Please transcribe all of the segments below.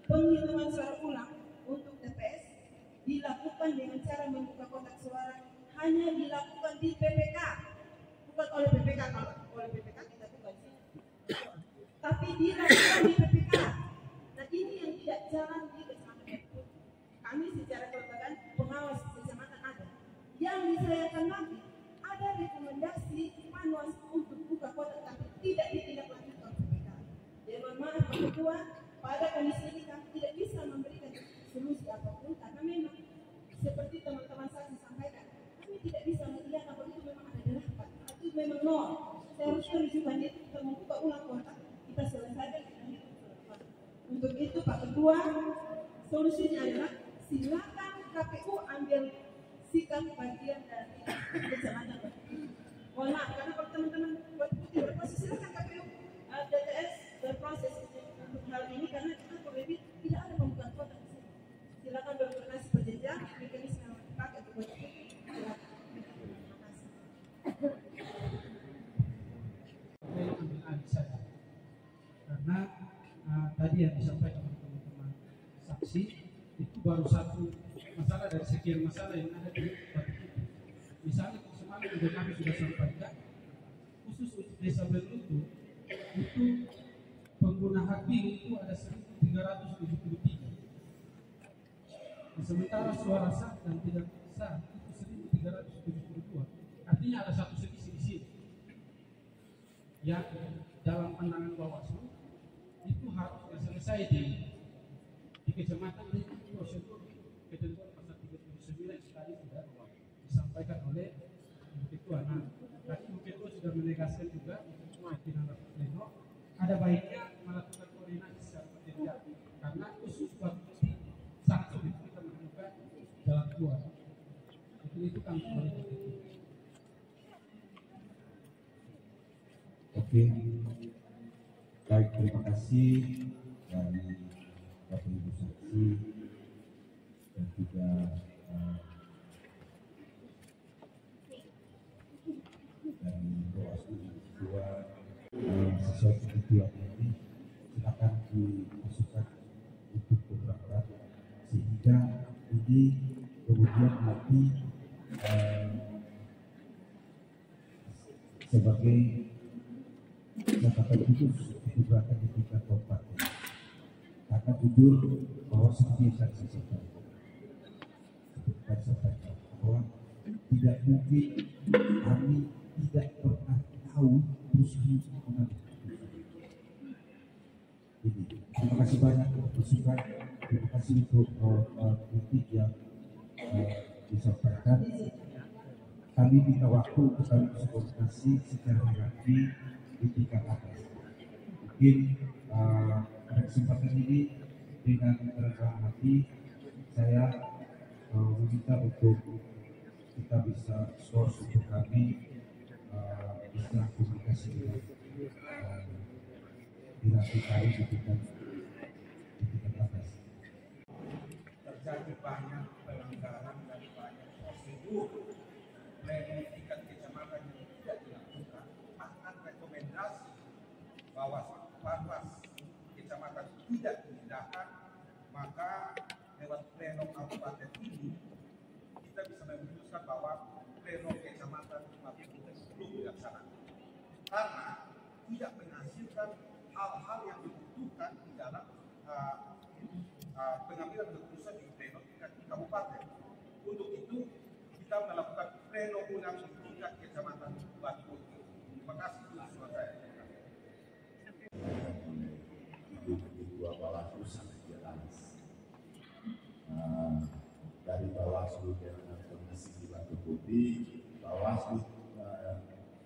penghitungan suara ulang untuk TPS dilakukan dengan cara membuka kotak suara hanya dilakukan di PPK, bukan oleh PPK. Kalau oleh PPK kita bukan sih, tapi dilakukan di PPK. Nah ini yang tidak jalan di kecamatan itu. Kami secara kelembagaan pengawas kecamatan ada. Yang disayangkan lagi ada rekomendasi panwas untuk buka kotak tapi tidak ditindaklanjuti oleh PPK. Jadi mohon maaf Pak Ketua, pada kondisi ini kami tidak bisa memberikan solusi apapun karena memang seperti teman-teman saksi sampaikan, kami tidak bisa melihat apa itu memang ada delapan atau itu memang nol. Seharusnya rujukan itu kita membuka ulang kotak, kita selesaikan dengan itu. Untuk itu Pak Ketua, solusinya adalah silakan KPU ambil sikap bagian dari kecamatan. Mohon maaf karena kalau teman-teman buat putih berproses, silakan KPU DTS berproses untuk hal ini karena kita kurang tidak ada pembukaan kotak di sini. Silakan berkoordinasi berjenjang mekanisme yang dipakai untuk buat putih. Silakan. Terima kasih. Saya ambil alih saja karena tadi yang disampaikan oleh teman-teman saksi itu baru satu masalah dari sekian masalah yang ada di Batu Putih. Misalnya semalam juga kami sudah sampaikan khusus untuk desa Berlutu itu pengguna hak pilih itu ada 1.373. Sementara suara sah dan tidak sah itu 1.372. Artinya ada satu selisih di sini. Yang dalam pandangan Bawaslu itu harusnya selesai di kecamatan dengan prosedur ketentuan pasal 39 tadi sudah disampaikan oleh Ibu Ketua. Nah, tadi Ibu Ketua sudah menegaskan juga pimpinan rapat pleno ada baiknya melakukan koordinasi secara berjenjang karena khusus Batu Putih sangat sulit kita menemukan jalan keluar. Itu kan sebagai itu. Oke, baik, terima kasih dari Bapak Ibu saksi dan juga dari Bawaslu juga sesuai ketentuan ini silakan dimasukkan untuk beberapa sehingga ini kemudian nanti sebagai catatan khusus dibuatkan di tingkat kabupaten. Karena jujur bahwa seperti yang saya sampaikan bahwa tidak mungkin kami tidak pernah tahu prosedur mengambil keputusan. Ini terima kasih banyak untuk masukan, terima kasih untuk kritik yang disampaikan. Kami minta waktu untuk kami berkoordinasi secara hierarki di tingkat atas. Mungkin pada kesempatan ini dengan kerendahan hati saya meminta untuk kita bisa source untuk kami bisa komunikasi dengan hierarki kami di tingkat atas. Terjadi banyak pelanggaran dan banyak prosedur planning tingkat kecamatan yang tidak dilakukan. Bahkan rekomendasi bahwa panwas kecamatan tidak diindahkan, maka lewat pleno kabupaten ini kita bisa memutuskan bahwa pleno kecamatan belum dilaksanakan karena tidak menghasilkan hal-hal yang dibutuhkan di dalam pengambilan keputusan di pleno tingkat kabupaten. Untuk itu kita melakukan pleno ulang di tingkat kecamatan Batu Putih. Terima kasih atas saya. Ketua Bawaslu sangat jelas. Dari Bawaslu dengan kondisi di Batu Putih, Bawaslu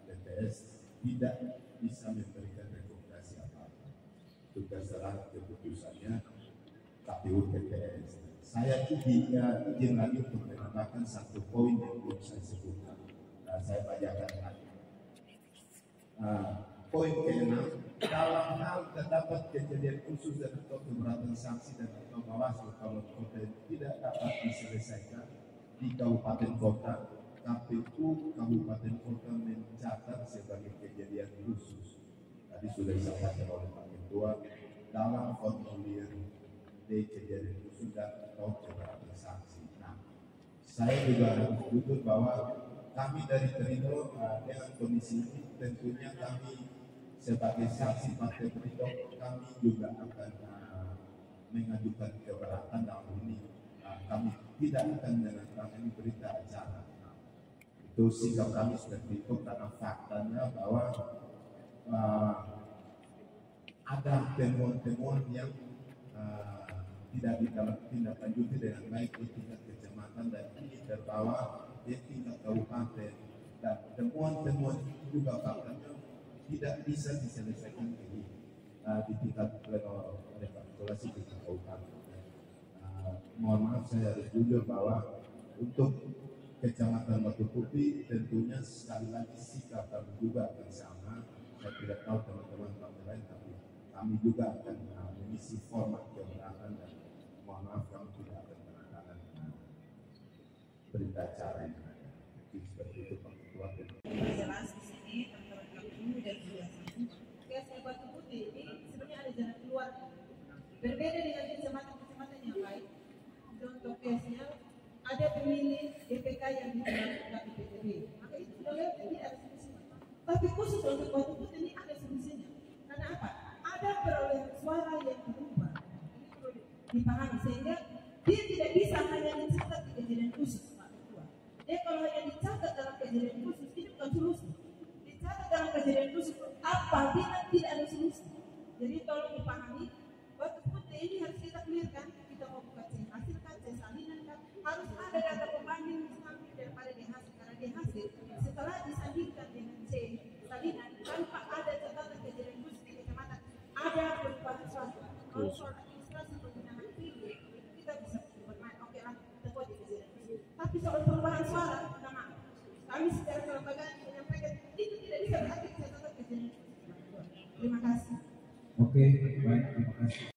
DTS tidak bisa memberikan rekomendasi apa-apa. Itu terserah keputusannya KPU DTS. Saya izin lagi untuk menambahkan satu poin yang belum saya sebutkan. Saya bacakan lagi. Poin ke-6, dalam hal terdapat kejadian khusus dan atau keberatan sanksi dan atau Bawaslu kalau kota tidak dapat diselesaikan di kabupaten kota, KPU kabupaten kota mencatat sebagai kejadian khusus. Tadi sudah disampaikan oleh Pak Ketua dalam formulir di kejadian itu sudah atau keberatan saksi. Nah, saya juga harus jujur bahwa kami dari Perindo dengan kondisi ini tentunya kami sebagai saksi Partai Perindo kami juga akan mengajukan keberatan dalam ini. Kami tidak akan menandatangani berita acara. Itu sikap kami seperti itu karena faktanya bahwa ada temuan-temuan yang tidak ditindaklanjuti dengan baik di tingkat kecamatan dan ini terbawa di tingkat kabupaten, dan temuan-temuan juga faktanya tidak bisa diselesaikan di tingkat pleno rekapitulasi di kabupaten. Mohon maaf saya harus jujur bahwa untuk Kecamatan Batu Putih tentunya sekali lagi sikap kami juga akan sama. Saya tidak tahu teman-teman partai lain, tapi kami juga akan mengisi format keberatan dan mohon maaf kami tidak akan menandakan berita acara yang ada. Seperti itu Pak Ketua. Jelas di sini antara KPU dan juga KSI Batu Putih ini sebenarnya ada jalan keluar. Berbeda dengan kecamatan-kecamatan yang lain. Contoh case-nya ada pemilih DPK yang dilakukan di PTB, maka itu sudah lewat dan tidak ada solusi. Tapi khusus untuk Batu Putih ini ada solusinya. Karena apa? Ada perolehan suara yang berubah. Ini perlu dipahami sehingga dia tidak bisa hanya dicatat di kejadian khusus, Pak Ketua. Dia kalau hanya dicatat dalam kejadian khusus ini bukan solusi. Dicatat dalam kejadian khusus apabila tidak ada solusi. Jadi tolong dipahami, Batu Putih ini harus kita clearkan. Kita mau buka hasilkan salinan kan harus ada data pembanding samping daripada DHC, karena DHC setelah disandingkan dengan C salinan tanpa ada catatan kejadian khusus di kecamatan ada perubahan suatu. Kalau soal administrasi penggunaan pilih kita bisa bermain, oke lah kita buat di kejadian khusus. Tapi soal perubahan suara, nama kami secara kelembagaan menyampaikan itu tidak bisa berarti catatan kejadian khusus. Terima kasih. Oke, baik, terima kasih.